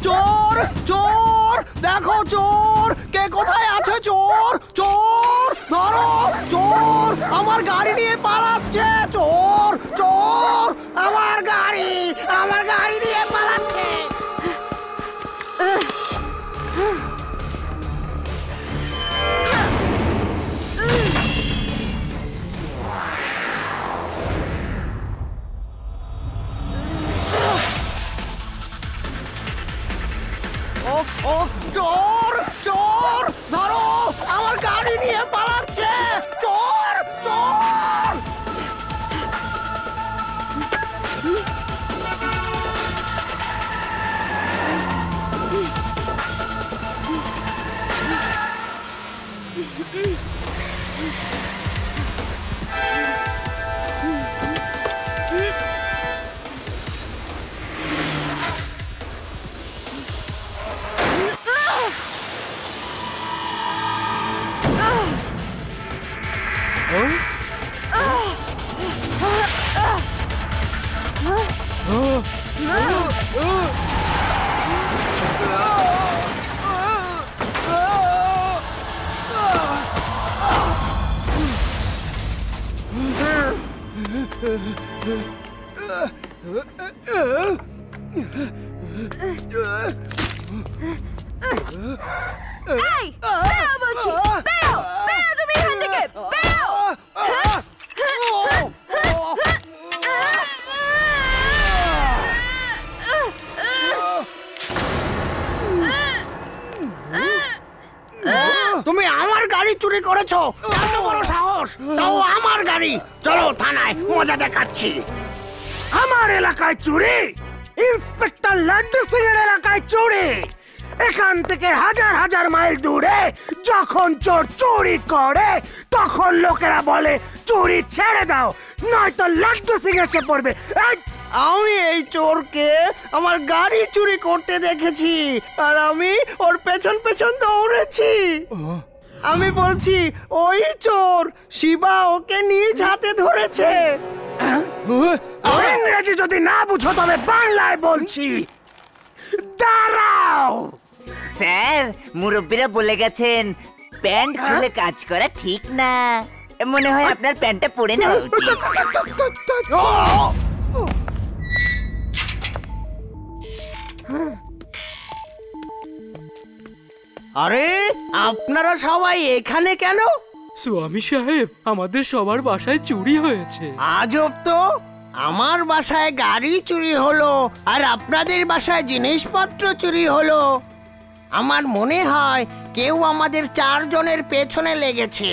চোর চোর দেখো চোর কে কোথায় আছে চোর চোর ধরো চোর আমার গাড়ি নিয়ে পালাচ্ছে চোর চোর আমার গাড়ি নিয়ে পালাচ্ছে চোর চোর ধরো আমার গাড়ি নিয়ে পালাচ্ছে চোর চোর তুমি আমার গাড়ি চুরি করেছো এত বড় সাহস তাও আমার গাড়ি চলো থানায় মজা দেখাচ্ছি আমার এলাকায় চুরি ইন্সপেক্টর লাড্ডু সিং এর এলাকায় চুরি এখান থেকে হাজার হাজার মাইল দূরে যখন চোর চুরি করে তখন লোকেরা বলে চুরি ছেড়ে দাও নয়তো লাড্ডু সিং এসে পড়বে আমি এই চোরকে আমার গাড়ি চুরি করতে দেখেছি আর আমি ওর পেছন পেছন দৌড়েছি আমি বলছি ওই চোর শিবা ওকে নিজ হাতে ধরেছে ইংরেজি যদি না বুঝো তবে বাংলায় বলছি দাঁড়াও স্যার মুরব্বীরা বলে গেছেন প্যান্ট খুলে কাজ করা ঠিক না মনে হয় আপনার প্যান্টটা পরে নেওয়া উচিত আরে আপনারা সবাই এখানে কেন স্বামী সাহেব আমাদের সবার বাসায় চুরি হয়েছে আজব তো আমার বাসায় গাড়ি চুরি হলো আর আপনাদের বাসায় জিনিসপত্র চুরি হলো আমার মনে হয় কেউ আমাদের চারজনের পেছনে লেগেছে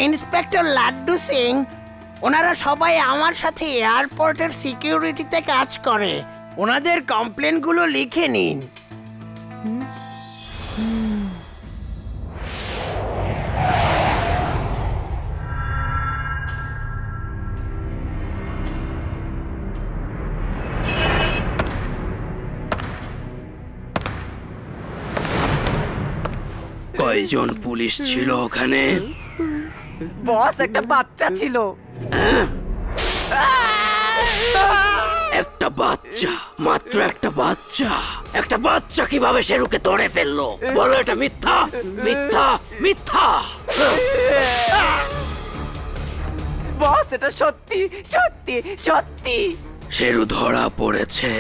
ইন্সপেক্টর লাড্ডু সিং ওনারা সবাই আমার সাথে এয়ারপোর্টের সিকিউরিটিতে কাজ করে ওনাদের কমপ্লেনগুলো লিখে নিন কয়জন পুলিশ ছিল ওখানে বস একটা বাচ্চা ছিল একটা বাচ্চা মাত্র একটা বাচ্চা কিভাবে শেরুকে ধরে ফেললো বলো এটা মিথ্যা মিথ্যা মিথ্যা বস এটা সত্যি সত্যি সত্যি শেরু ধরা পড়েছে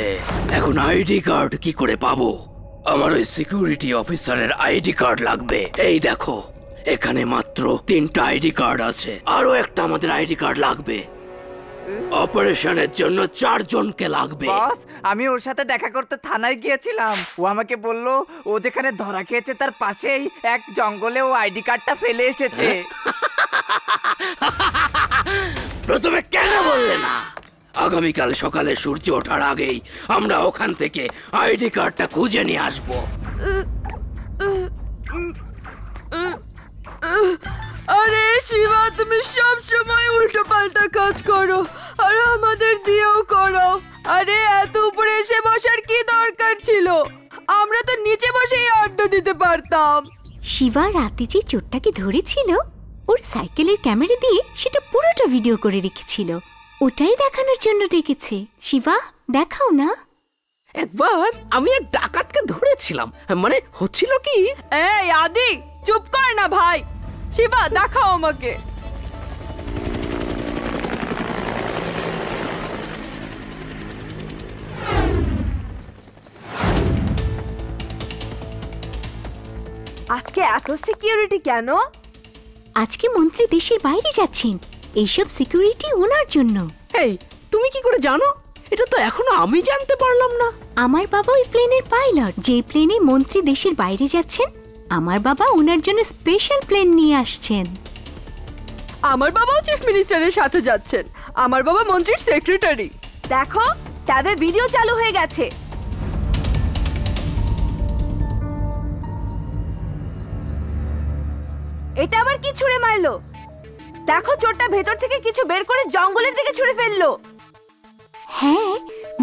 এখন আইডি কার্ড কি করে পাবো আমার ওই সিকিউরিটি অফিসারের আইডি কার্ড লাগবে এই দেখো এখানে মাত্র 3টা আইডি কার্ড আছে আরো একটা আমাদের আইডি কার্ড লাগবে অপারেশনের জন্য 4 জনকে লাগবে বস আমি ওর সাথে দেখা করতে থানায় গিয়েছিলাম ও আমাকে বললো ও যেখানে ধরা খেয়েছে তার পাশেই এক জঙ্গলে ও আইডি কার্ডটা ফেলে এসেছে প্রথমে কেন বললে না আগামীকাল সকালে সূর্য ওঠার আগেই আমরা ওখান থেকে আইডি কার্ডটা খুঁজে নিয়ে আসবো আরে শিবা তুমি সব সময় উল্টো পাল্টা কাজ করো আর আমাদের দিয়েও করো আরে এত উপরে এসে বসার কি দরকার ছিল? আমরা তো নিচে বসেই আড্ডা দিতে পারতাম। শিবা রাতে যে চোরটাকে ধরেছিল ওর সাইকেলের ক্যামেরা দিয়ে সেটা পুরোটা ভিডিও করে রেখেছিল, ওটাই দেখানোর জন্য ডেকেছে। শিবা দেখাও না। একবার আমি এক ডাকাতকে ধরেছিলাম, মানে হচ্ছিল কি, এই আদি চুপ কর না ভাই। শিবা দেখাও আমাকে। আজকে এত সিকিউরিটি কেন? আজকে মন্ত্রী দেশের বাইরে যাচ্ছেন, এইসব সিকিউরিটি ওনার জন্য। এই তুমি কি করে জানো? এটা তো এখনো আমি জানতে পারলাম না। আমার বাবা ওই প্লেনের পাইলট, যে প্লেনে মন্ত্রী দেশের বাইরে যাচ্ছেন আমার বাবা ওনার জন্য স্পেশাল প্লেন নিয়ে আসছেন। আমার বাবাও চিফ মিনিস্টারের সাথে যাচ্ছেন। আমার বাবা মন্ত্রীর সেক্রেটারি। দেখো ট্যাবে ভিডিও চালু হয়ে গেছে। এটা আবার কি ছুঁড়ে মারলো? দেখো চোরটা ভেতর থেকে কিছু বের করে জঙ্গলের দিকে ছুঁড়ে ফেললো। হ্যাঁ,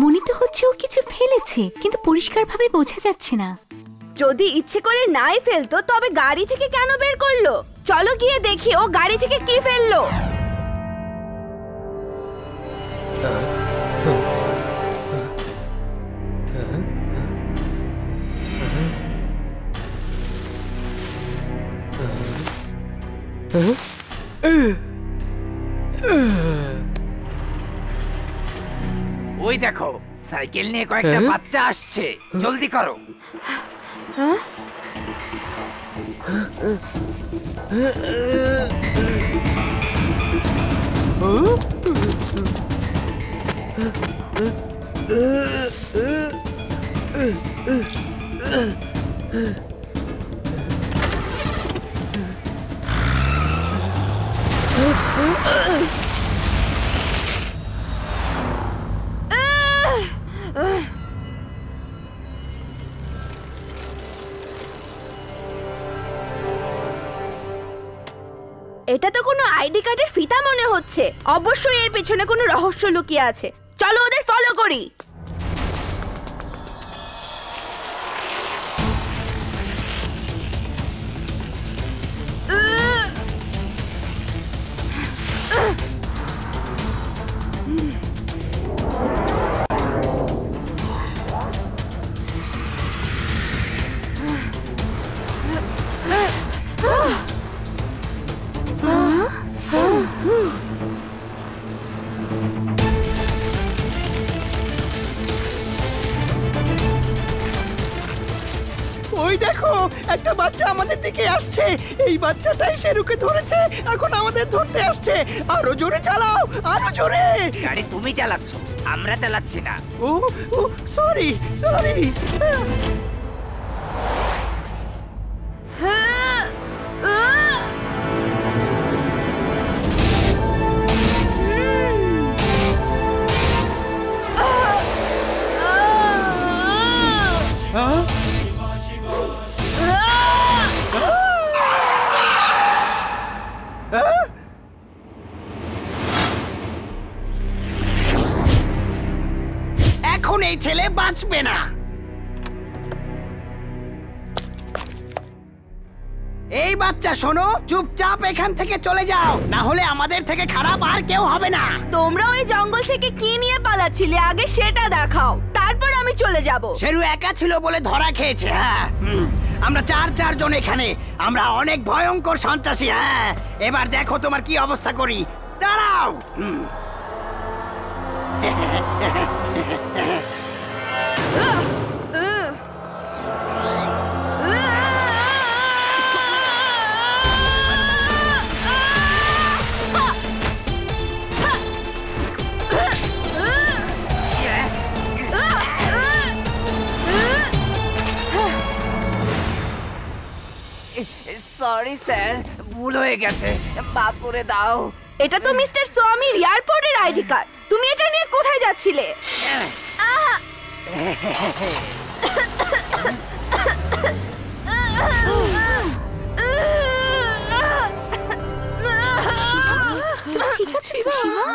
মনে তো হচ্ছে ও কিছু ফেলেছে, কিন্তু পরিষ্কারভাবে বোঝা যাচ্ছে না। যদি ইচ্ছে করে নাই ফেলতো তবে গাড়ি থেকে কেন বের করলো? চলো গিয়ে দেখি ও গাড়ি থেকে কি ফেললো। ওই দেখো সাইকেল নিয়ে কয়েকটা বাচ্চা আসছে, জলদি করো। এটা তো কোনো আইডি কার্ডের ফিতা মনে হচ্ছে। অবশ্যই এর পেছনে কোনো রহস্য লুকিয়ে আছে। চলো ওদের ফলো করি। ওই দেখো একটা বাচ্চা আমাদের দিকে আসছে। এই বাচ্চাটাই শেরুকে ধরেছে, এখন আমাদের ধরতে আসছে। আরো জোরে চালাও, আরো জোরে। গাড়ি তুমি চালাচ্ছ, আমরা চালাচ্ছি না। ও ও সরি সরি। এখন এই ছেলে বাঁচবে না। এই বাচ্চা শোনো, চুপচাপ এখান থেকে চলে যাও, না হলে আমাদের থেকে খারাপ আর কেউ হবে না। তোমরা ওই জঙ্গল থেকে কি নিয়ে পালাচ্ছিলে আগে সেটা দেখাও, তারপর আমি চলে যাব। শেরু একা ছিল বলে ধরা খেয়েছে। হ্যাঁ, আমরা চারজন এখানে, আমরা অনেক ভয়ঙ্কর সন্ত্রাসী। হ্যাঁ, এবার দেখো তোমার কি অবস্থা করি। দাঁড়াও। সরি স্যার, ভুল হয়ে গেছে, মাফ করে দাও। এটা তো মিস্টার সোয়ামির এয়ারপোর্টের আইডি কার্ড। তুমি এটা নিয়ে কোথায় যাচ্ছিলে? ঠিক আছে শিবা।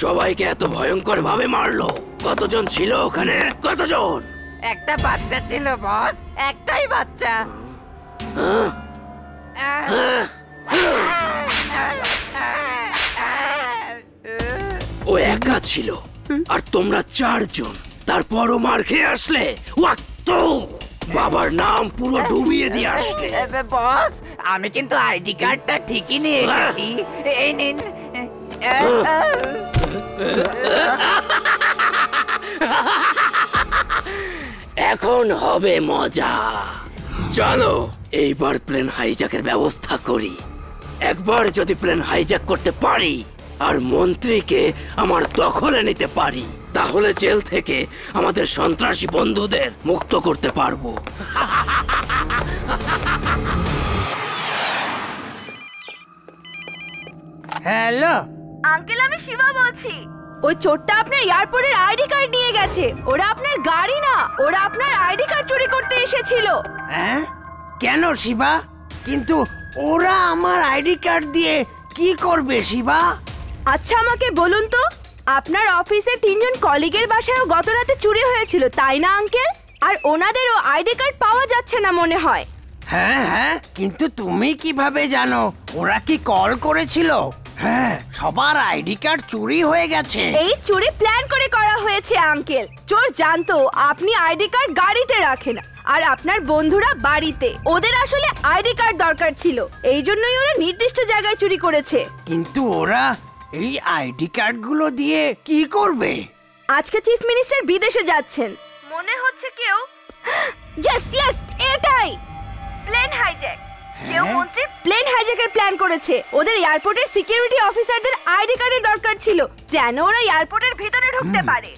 সবাইকে এত ভয়ঙ্কর ভাবে মারলো? কতজন ছিল ওখানে? কতজন? একটা বাচ্চা ছিল বস, একটাই বাচ্চা। ও একা ছিল আর তোমরা 4 জন, তারপরও মার খেয়ে আসলে। ওয়াক্তো বাবার নাম পুরো ডুবিয়ে দিয়ে আসলে। বস, আমি কিন্তু আইডি কার্ডটা ঠিকই নিয়ে এসেছি। এই নিন। এখন হবে মজা। চলো এইবার প্লেন হাইজ্যাকের ব্যবস্থা করি। একবার যদি প্লেন হাইজ্যাক করতে পারি আর মন্ত্রীকে আমার দখলে নিতে পারি, তাহলে জেল থেকে আমাদের সন্ত্রাসী বন্ধুদের মুক্ত করতে পারবো। হ্যালো আঙ্কেল, আমি শিবা বলছি। ওই চোরটা আপনার এয়ারপোর্টের আইডি কার্ড নিয়ে গেছে। ওরা আপনার গাড়ি না, ওরা আপনার আইডি কার্ড চুরি করতে এসেছিল। হ্যাঁ? কেন শিবা? কিন্তু ওরা আমার আইডি কার্ড দিয়ে কি করবে শিবা? আচ্ছা আমাকে বলুন তো, আপনার অফিসে 3 জন কলিগের বাসায়ও গত রাতে চুরি হয়েছিল, তাই না আঙ্কেল? আর ওনাদেরও আইডি কার্ড পাওয়া যাচ্ছে না মনে হয়। হ্যাঁ হ্যাঁ, কিন্তু তুমি কিভাবে জানো? ওরা কি কল করেছিল? হ্যাঁ, সবার আইডি কার্ড চুরি হয়ে গেছে। এই চুরি প্ল্যান করে করা হয়েছে আঙ্কেল। চোর জানতো আপনি আইডি কার্ড গাড়িতে রাখেন আর আপনার বন্ধুরা বাড়িতে। ওদের আসলে আইডি কার্ড দরকার ছিল, এই জন্যই ওরা নির্দিষ্ট জায়গায় চুরি করেছে। কিন্তু ওরা এই আইডি কার্ড গুলো দিয়ে কি করবে? আজকে চিফ মিনিস্টার বিদেশে যাচ্ছেন, মনে হচ্ছে কেউ ইয়েস ইয়েস এটাই প্লেন হাইজ্যাক। কেউ মন্ত্রী প্লেন হাইজ্যাকের প্ল্যান করেছে। ওদের এয়ারপোর্টের সিকিউরিটি অফিসারদের আইডি কার্ডের দরকার ছিল, যেন ওরা এয়ারপোর্টের ভিতরে ঢুকতে পারে।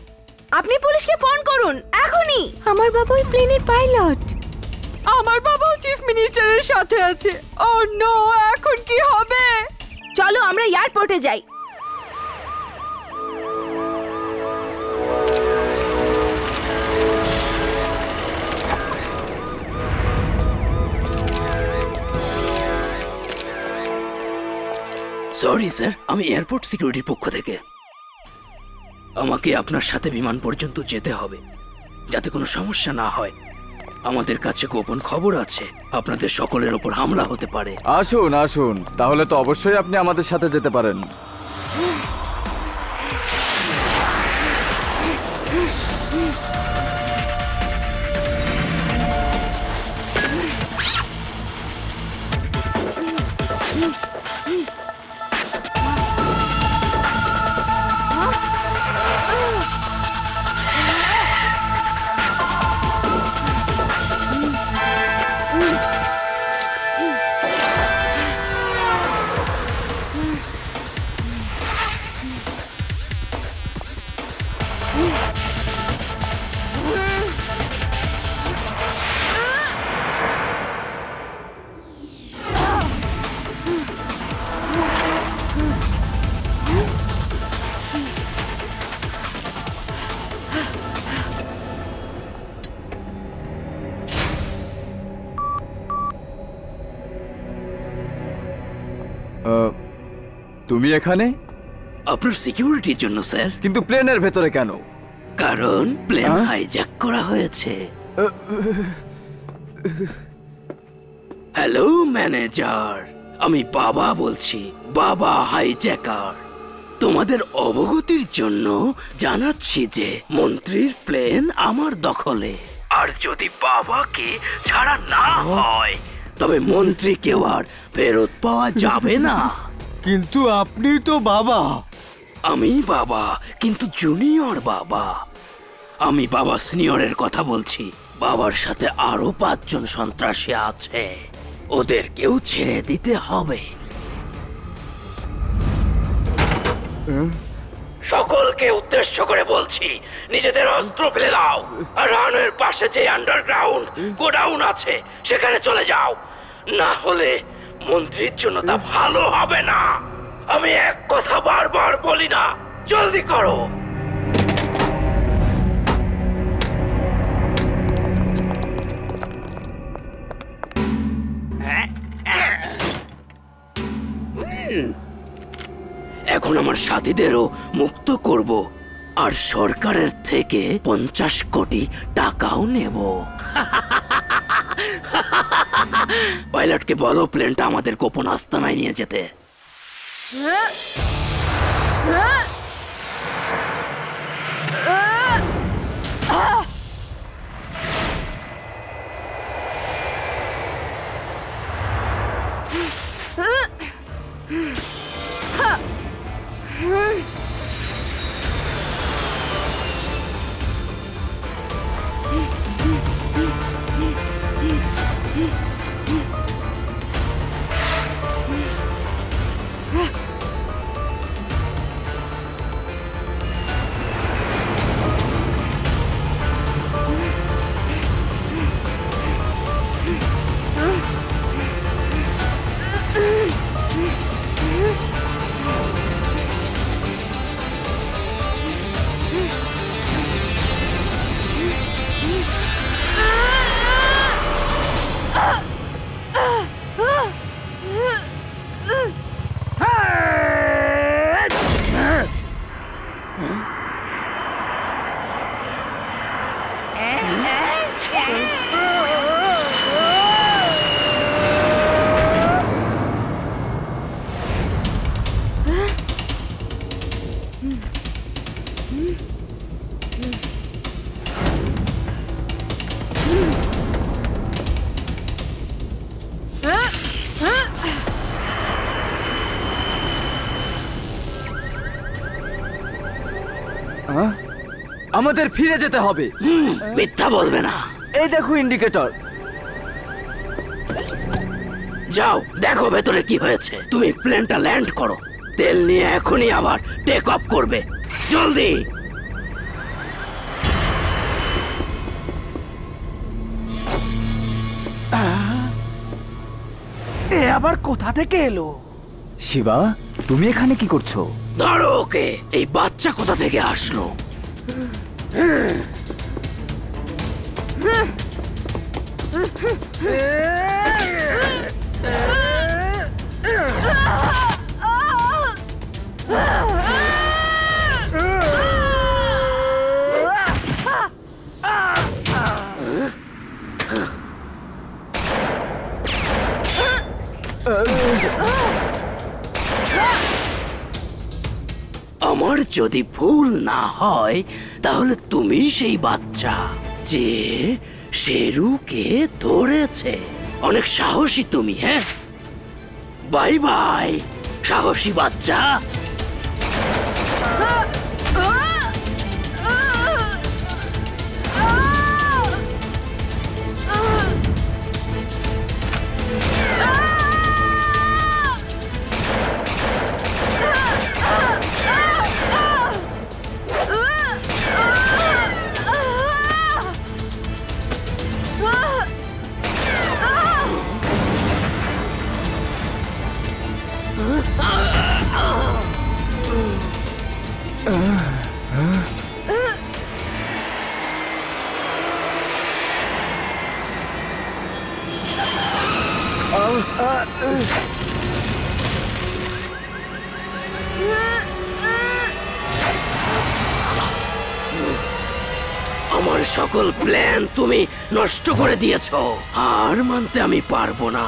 আপনি পুলিশকে ফোন করুন এখনই। আমার বাবা ওই প্লেনের পাইলট। আমার বাবাও চিফ মিনিস্টারের সাথে আছে। ও নো, এখন কি হবে? চলো আমরা এয়ারপোর্টে যাই। সরি স্যার, আমি এয়ারপোর্ট সিকিউরিটির পক্ষ থেকে। আমাকে আপনার সাথে বিমান পর্যন্ত যেতে হবে, যাতে কোনো সমস্যা না হয়। আমাদের কাছে গোপন খবর আছে, আপনাদের সকলের ওপর হামলা হতে পারে। আসুন আসুন, তাহলে তো অবশ্যই আপনি আমাদের সাথে যেতে পারেন। তুমি এখানে? আপনার সিকিউরিটির জন্য স্যার। কিন্তু প্লেনের ভেতরে কেন? কারণ প্লেন হাইজ্যাক করা হয়েছে। হ্যালো ম্যানেজার, আমি বাবা বলছি, বাবা হাইজ্যাকার। তোমাদের অবগতির জন্য জানাচ্ছি যে মন্ত্রীর প্লেন আমার দখলে, আর যদি বাবাকে ছাড়া না হয় তবে মন্ত্রীকেও আর ফেরত পাওয়া যাবে না। কিন্তু আপনি তো বাবা। আমি বাবা, কিন্তু জুনিয়র বাবা। আমি বাবা সিনিয়রের কথা বলছি। বাবার সাথে আরো 5 জন সন্ত্রাসী আছে, ওদেরকেও ছেড়ে দিতে হবে। সকলকে উদ্দেশ্য করে বলছি, নিজেদের অস্ত্র ফেলে দাও আর রানের পাশে যে আন্ডারগ্রাউন্ড গোডাউন আছে সেখানে চলে যাও, না হলে মন্ত্রীর জন্য তা ভালো হবে না। আমি এক কথা বারবার বলি না, জলদি করো। এখন আমার সাথীদেরও মুক্ত করব আর সরকারের থেকে 50 কোটি টাকাও নেব। পাইলটকে বলো প্লেনটা আমাদের গোপন আস্তানায় নিয়ে যেতে। আমাদের ফিরে যেতে হবে। মিথ্যা বলবে না। এই দেখো ইন্ডিকেটর। যাও দেখো ভেতরে কি হয়েছে। তুমি প্লেনটা ল্যান্ড করো, তেল নিয়ে এখনই আবার টেক অফ করবে। জলদি। এ আবার কোথা থেকে এলো? শিবা, তুমি এখানে কি করছো? ধরো ওকে। এই বাচ্চা কোথা থেকে আসলো? আমার যদি ভুল না হয় তাহলে তুমি সেই বাচ্চা যে শেরুকে ধরেছে। অনেক সাহসী তুমি। হ্যাঁ, বাই বাই সাহসী বাচ্চা। আমার সকল প্ল্যান তুমি নষ্ট করে দিয়েছো। আর মানতে আমি পারবো না।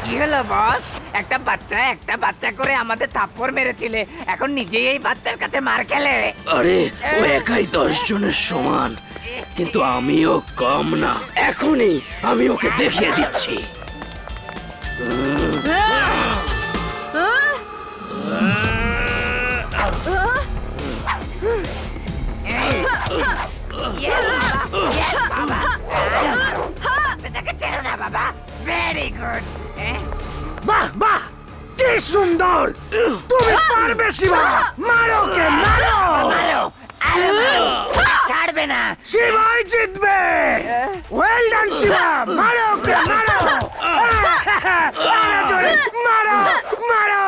কি হলো বস? একটা বাচ্চা করে আমাদের থাপ্পড় মেরেছিলে, এখন নিজেই এই বাচ্চার কাছে মার খেলে। আরে ও একাই 10 জনের সমান, কিন্তু আমিও কম না। এখনই আমি ওকে দেখিয়ে দিচ্ছি। বাচ্চাটাকে ছেড়ো না বাবা। Very good. বাহ বাহ, সুন্দর! তুমি পারবে শিবা! মারো কে মারো! ছাড়বে না। শিবাই জিতবে! Well done Shiva! মারো কে মারো! আরো জোরে মারো মারো!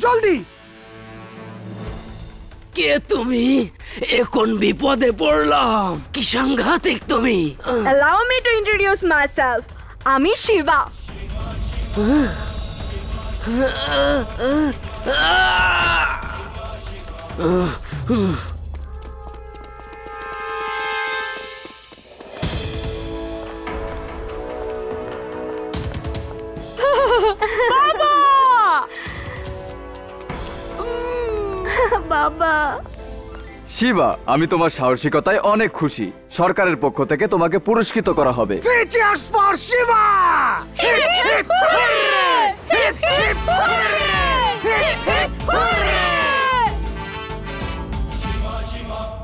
জলদি! কে তুমি? এখন বিপদে পড়লাম। কি সাংঘাতিক তুমি! Allow me to introduce myself. আমি শিবা। বাবা শিবা, আমি তোমার সাহসিকতায় অনেক খুশি। সরকারের পক্ষ থেকে তোমাকে পুরস্কৃত করা হবে। Three cheers for Shiva! Hip, hip,